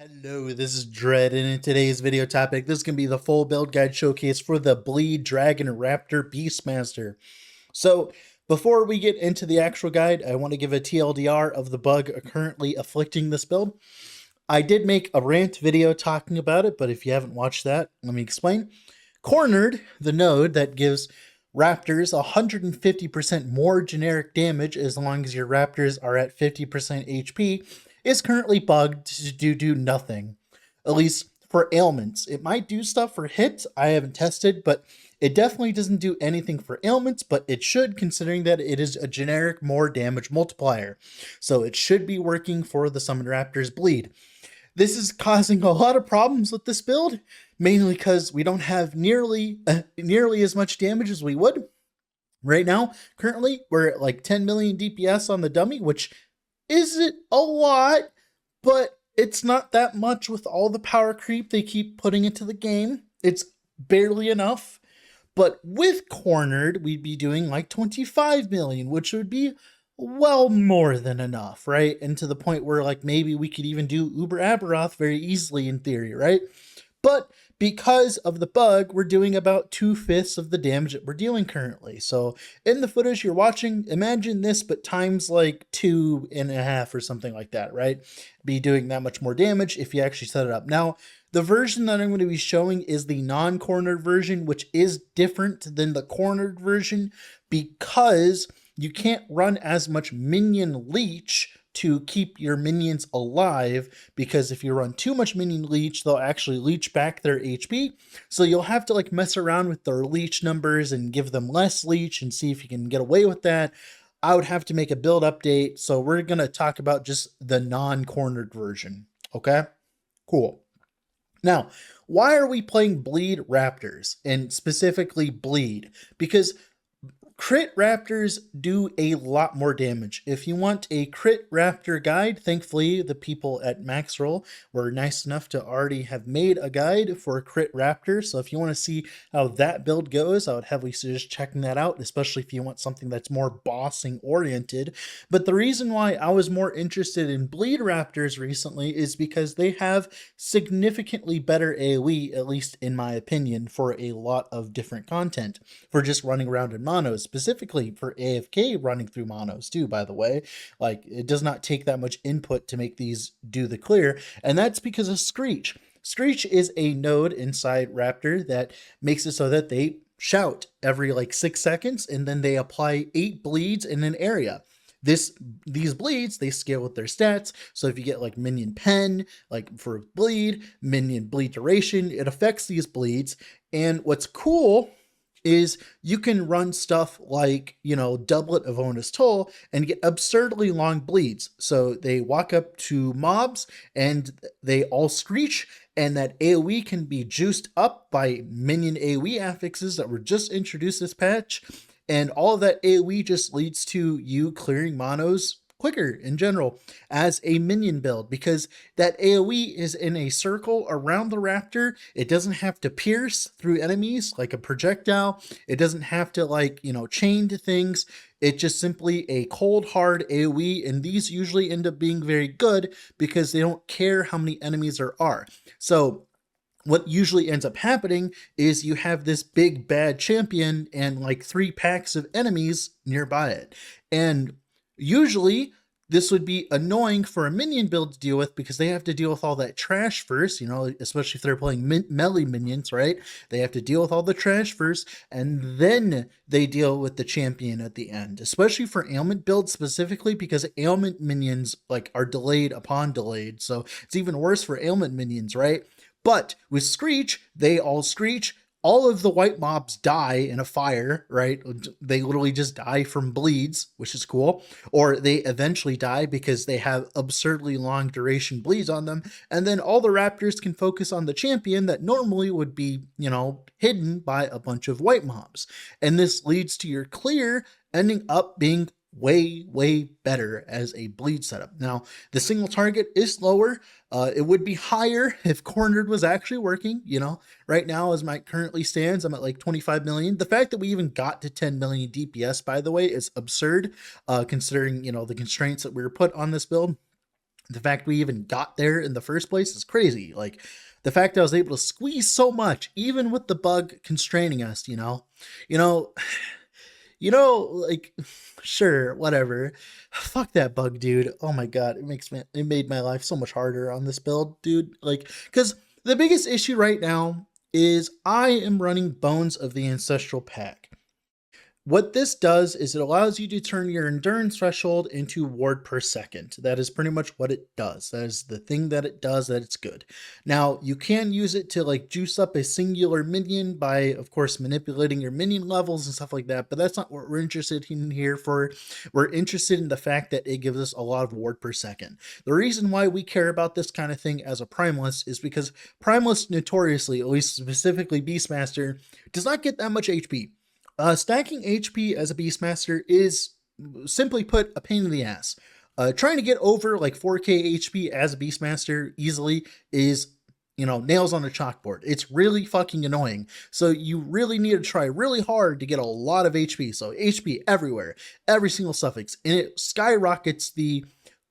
Hello, this is Dread, and in today's video topic, this is going to be the full build guide showcase for the Bleed Dragon Raptor Beastmaster. So, before we get into the actual guide, I want to give a TLDR of the bug currently afflicting this build. I did make a rant video talking about it, but if you haven't watched that, let me explain. Cornered, the node that gives Raptors 150% more generic damage as long as your Raptors are at 50% HP, is currently bugged to do nothing. At least for ailments. It might do stuff for hits, I haven't tested, but it definitely doesn't do anything for ailments, but it should, considering that it is a generic more damage multiplier. So it should be working for the Summon Raptors Bleed. This is causing a lot of problems with this build, mainly because we don't have nearly as much damage as we would. Right now, currently, we're at like 10 million DPS on the dummy, which isn't a lot, but it's not that much with all the power creep they keep putting into the game. It's barely enough. But with Cornered, we'd be doing like 25 million, which would be well more than enough, right? And to the point where like maybe we could even do Uber Aberoth very easily in theory, right? But because of the bug, we're doing about 2/5 of the damage that we're dealing currently. So in the footage you're watching, imagine this, but times like 2.5 or something like that, right? Be doing that much more damage if you actually set it up. Now, the version that I'm going to be showing is the non-cornered version, which is different than the cornered version because you can't run as much minion leech to keep your minions alive, because if you run too much minion leech, they'll actually leech back their HP. So you'll have to like mess around with their leech numbers and give them less leech and see if you can get away with that. I would have to make a build update. So we're going to talk about just the non-cornered version. Okay, cool. Now, why are we playing Bleed Raptors, and specifically Bleed? Because crit raptors do a lot more damage. If you want a crit raptor guide, thankfully the people at Maxroll were nice enough to already have made a guide for crit raptor. So if you want to see how that build goes, I would heavily suggest checking that out, especially if you want something that's more bossing oriented. But the reason why I was more interested in Bleed Raptors recently is because they have significantly better AoE, at least in my opinion, for a lot of different content, for just running around in monos, specifically for AFK running through monos too, by the way. Like, it does not take that much input to make these do the clear, and that's because of Screech. Screech is a node inside Raptor that makes it so that they shout every like 6 seconds, and then they apply 8 bleeds in an area. These bleeds, they scale with their stats. So if you get like minion pen, like for bleed, minion bleed duration, it affects these bleeds. And what's cool is you can run stuff like, Doublet of Onus Toll and get absurdly long bleeds. So they walk up to mobs and they all screech, and that AoE can be juiced up by minion AoE affixes that were just introduced this patch. And all of that AoE just leads to you clearing monos quicker in general as a minion build, because that AoE is in a circle around the raptor. It doesn't have to pierce through enemies like a projectile. It doesn't have to chain to things. It's just simply a cold hard AoE, and these usually end up being very good because they don't care how many enemies there are. So what usually ends up happening is you have this big bad champion and like 3 packs of enemies nearby it. And usually this would be annoying for a minion build to deal with because they have to deal with all that trash first, especially if they're playing melee minions, right? They have to deal with all the trash first, and then they deal with the champion at the end, especially for ailment builds specifically, because ailment minions are delayed upon delayed. So it's even worse for ailment minions, right? But with Screech, they all screech. All of the white mobs die in a fire, right? They literally just die from bleeds, which is cool. Or they eventually die because they have absurdly long duration bleeds on them. And then all the raptors can focus on the champion that normally would be, hidden by a bunch of white mobs. And this leads to your clear ending up being way better as a bleed setup. Now, the single target is lower. It would be higher if Cornered was actually working. Right now, as my currently stands, I'm at like 25 million. The fact that we even got to 10 million DPS, by the way, is absurd, considering the constraints that we were put on this build. The fact we even got there in the first place is crazy. Like, the fact I was able to squeeze so much, even with the bug constraining us, you know, like, sure, whatever. Fuck that bug, dude. Oh my god, it made my life so much harder on this build, dude. Like, because the biggest issue right now is I am running Bones of the Ancestral pack. What this does is it allows you to turn your endurance threshold into ward per second. That is pretty much what it does. That is the thing that it does, that it's good. Now, you can use it to like juice up a singular minion by, of course, manipulating your minion levels and stuff like that, but that's not what we're interested in here for. We're interested in the fact that it gives us a lot of ward per second. The reason why we care about this kind of thing as a Primalist is because Primalist notoriously, at least specifically Beastmaster, does not get that much HP. Stacking HP as a Beastmaster is, simply put, a pain in the ass. Trying to get over like 4k HP as a Beastmaster easily is, nails on a chalkboard. It's really fucking annoying. So you really need to try really hard to get a lot of HP. So HP everywhere, every single suffix, and it skyrockets the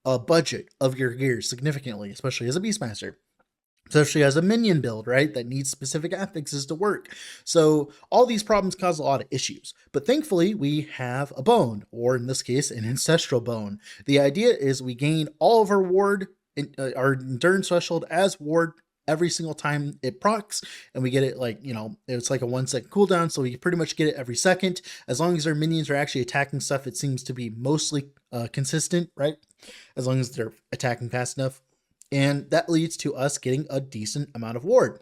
budget of your gear significantly, especially as a Beastmaster. Especially as a minion build, right? That needs specific affixes to work. So all these problems cause a lot of issues. But thankfully, we have a bone, or in this case, an ancestral bone. The idea is we gain all of our ward, our endurance threshold as ward every single time it procs, and we get it like, it's like a 1 second cooldown, so we pretty much get it every second. As long as our minions are actually attacking stuff, it seems to be mostly consistent, right? As long as they're attacking fast enough. And that leads to us getting a decent amount of ward.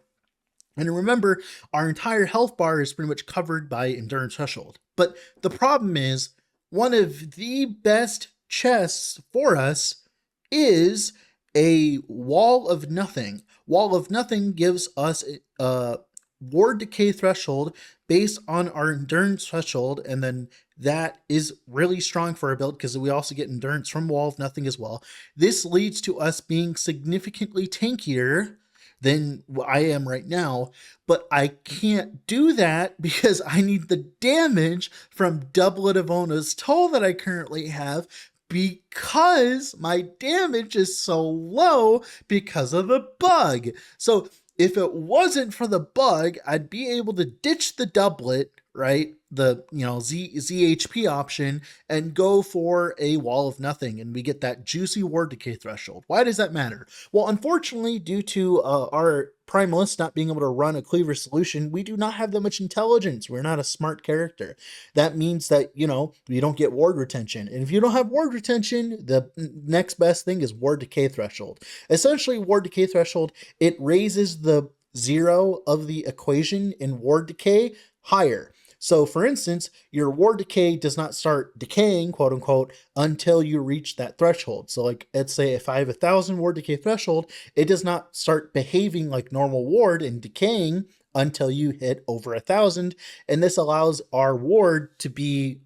And remember, our entire health bar is pretty much covered by endurance threshold. But the problem is, one of the best chests for us is a Wall of Nothing. Wall of Nothing gives us a ward decay threshold based on our endurance threshold, and then that is really strong for our build because we also get endurance from Wall of Nothing as well. This leads to us being significantly tankier than I am right now, but I can't do that because I need the damage from Doublet of Ona's Toll that I currently have, because my damage is so low because of the bug. So if it wasn't for the bug, I'd be able to ditch the doublet, right? The ZHP option, and go for a Wall of Nothing, and we get that juicy ward decay threshold. Why does that matter? Well, unfortunately, due to our Primalist not being able to run a cleaver solution, we do not have that much intelligence. We're not a smart character. That means that, we don't get ward retention. And if you don't have ward retention, the next best thing is ward decay threshold. Essentially, ward decay threshold, it raises the zero of the equation in ward decay higher. So for instance, your ward decay does not start decaying, quote unquote, until you reach that threshold. So like, let's say if I have 1,000 ward decay threshold, it does not start behaving like normal ward and decaying until you hit over 1,000. And this allows our ward to be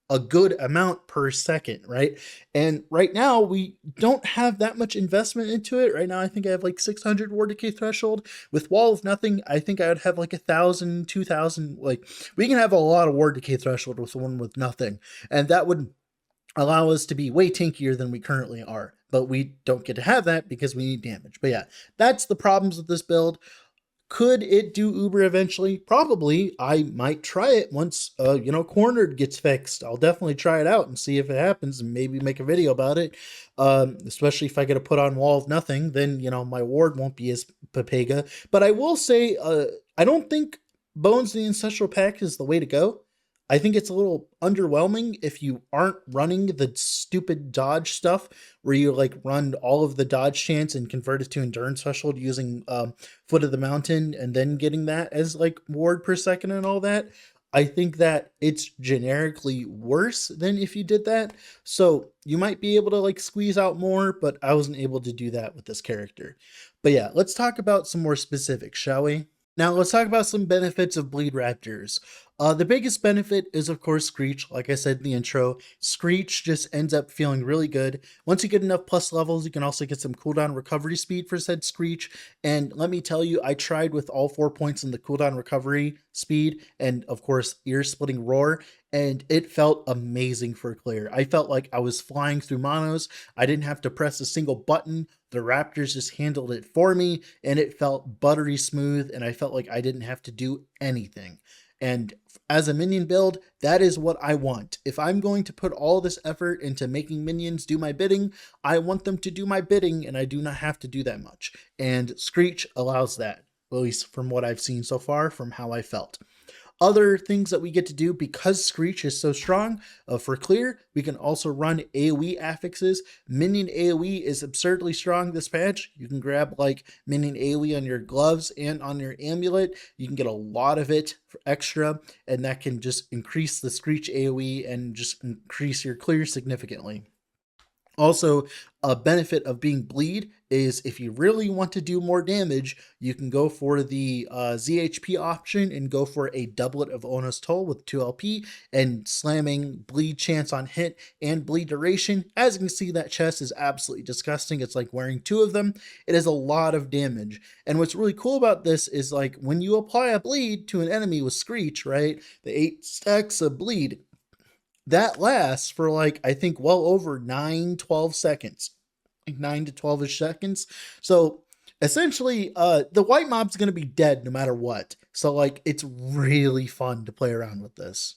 a good amount per second, right? And right now we don't have that much investment into it. Right now, I think I have like 600 ward decay threshold. With Wall of Nothing, I think I would have like 1,000, 2,000. Like, we can have a lot of ward decay threshold with one with nothing, and that would allow us to be way tankier than we currently are. But we don't get to have that because we need damage. But yeah, that's the problems with this build. Could it do Uber eventually? Probably. I might try it once, Cornered gets fixed. I'll definitely try it out and see if it happens, and maybe make a video about it. Especially if I get to put on Wall of Nothing, then, my ward won't be as Pepega. But I will say, I don't think Bones the Ancestral Pack is the way to go. I think it's a little underwhelming if you aren't running the stupid dodge stuff where you like run all of the dodge chance and convert it to endurance threshold using Foot of the Mountain and then getting that as like ward per second and all that. I think that it's generically worse than if you did that. So you might be able to like squeeze out more, but I wasn't able to do that with this character. But yeah, let's talk about some more specifics, shall we? Now let's talk about some benefits of Bleed Raptors. The biggest benefit is of course Screech. Like I said in the intro, Screech just ends up feeling really good. Once you get enough plus levels, you can also get some cooldown recovery speed for said Screech. And let me tell you, I tried with all 4 points in the cooldown recovery speed and of course ear splitting roar, and it felt amazing for clear. I felt like I was flying through monos. I didn't have to press a single button. The Raptors just handled it for me, and it felt buttery smooth, and I felt like I didn't have to do anything. And as a minion build, that is what I want. If I'm going to put all this effort into making minions do my bidding, I want them to do my bidding, and I do not have to do that much. And Screech allows that, at least from what I've seen so far, from how I felt. Other things that we get to do because Screech is so strong, for clear, we can also run AoE affixes. Minion AoE is absurdly strong this patch. You can grab like minion AoE on your gloves and on your amulet. You can get a lot of it for extra, and that can just increase the Screech AoE and just increase your clear significantly. Also, a benefit of being bleed is if you really want to do more damage, you can go for the ZHP option and go for a doublet of Ono's Toll with 2 LP and slamming bleed chance on hit and bleed duration. As you can see, that chest is absolutely disgusting. It's like wearing 2 of them. It is a lot of damage. And what's really cool about this is like when you apply a bleed to an enemy with Screech, right? The 8 stacks of bleed, that lasts for like I think well over 9-12 seconds, like 9 to 12ish seconds. So essentially the white mob's going to be dead no matter what, so like it's really fun to play around with this.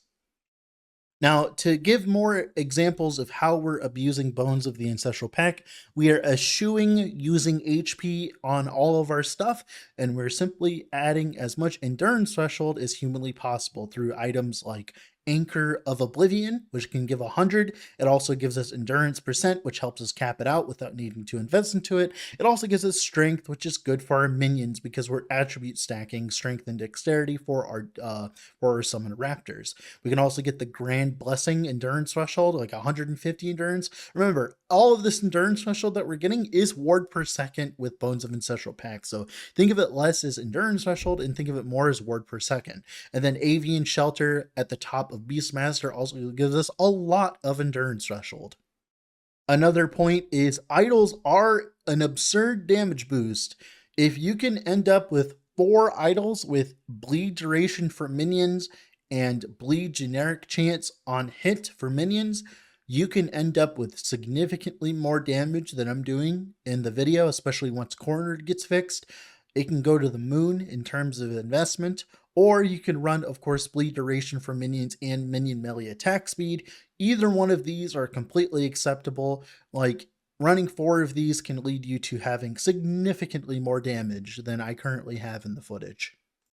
Now, to give more examples of how we're abusing Bones of the Ancestral Pack, we are eschewing using HP on all of our stuff, and we're simply adding as much endurance threshold as humanly possible through items like Anchor of Oblivion, which can give 100. It also gives us endurance percent, which helps us cap it out without needing to invest into it. It also gives us strength, which is good for our minions because we're attribute stacking strength and dexterity for our summoned raptors. We can also get the Grand Blessing endurance threshold, like 150 endurance. Remember, all of this endurance threshold that we're getting is ward per second with Bones of Ancestral Pack. So think of it less as endurance threshold and think of it more as ward per second. And then Avian Shelter at the top of Beastmaster also gives us a lot of endurance threshold. Another point is idols are an absurd damage boost. If you can end up with 4 idols with bleed duration for minions and bleed generic chance on hit for minions, you can end up with significantly more damage than I'm doing in the video, especially once Cornered gets fixed. It can go to the moon in terms of investment, or you can run, of course, bleed duration for minions and minion melee attack speed. Either one of these are completely acceptable. Like, running 4 of these can lead you to having significantly more damage than I currently have in the footage.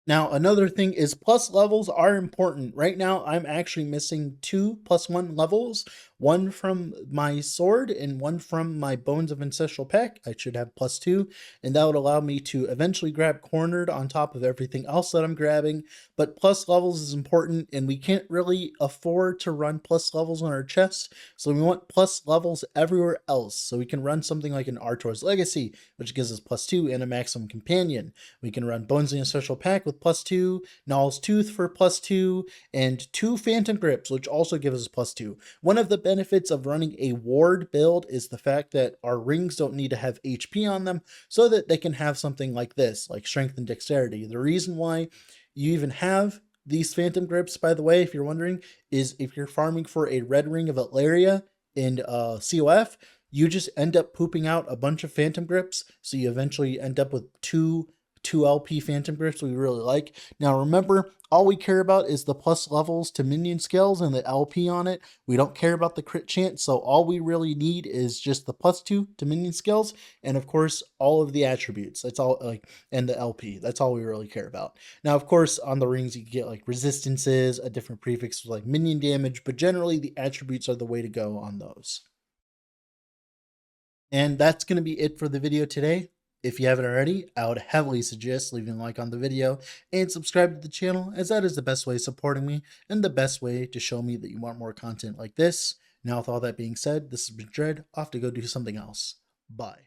Now, another thing is plus levels are important. Right now, I'm actually missing 2 +1 levels, one from my sword and one from my Bones of Ancestral Pack. I should have +2, and that would allow me to eventually grab Cornered on top of everything else that I'm grabbing. But plus levels is important, and we can't really afford to run plus levels on our chest, so we want plus levels everywhere else. So we can run something like an Artor's Legacy, which gives us +2 and a Maximum Companion. We can run Bones of the Ancestral Pack with +2, Null's Tooth for +2, and 2 Phantom Grips, which also gives us +2. One of the benefits of running a ward build is the fact that our rings don't need to have HP on them, so that they can have something like this, like Strength and Dexterity. The reason why you even have these Phantom Grips, by the way, if you're wondering, is if you're farming for a red ring of Atlaria in COF, you just end up pooping out a bunch of Phantom Grips, so you eventually end up with two 2 LP Phantom Grips we really like. Now remember, all we care about is the plus levels to minion skills and the LP on it. We don't care about the crit chance, so all we really need is just the +2 to minion skills, and of course all of the attributes. That's all, like, and the LP. That's all we really care about. Now, of course, on the rings you get like resistances, a different prefix with like minion damage, but generally the attributes are the way to go on those. And that's going to be it for the video today. If you haven't already, I would heavily suggest leaving a like on the video and subscribe to the channel, as that is the best way of supporting me and the best way to show me that you want more content like this. Now, with all that being said, this has been Dread, off to go do something else. Bye.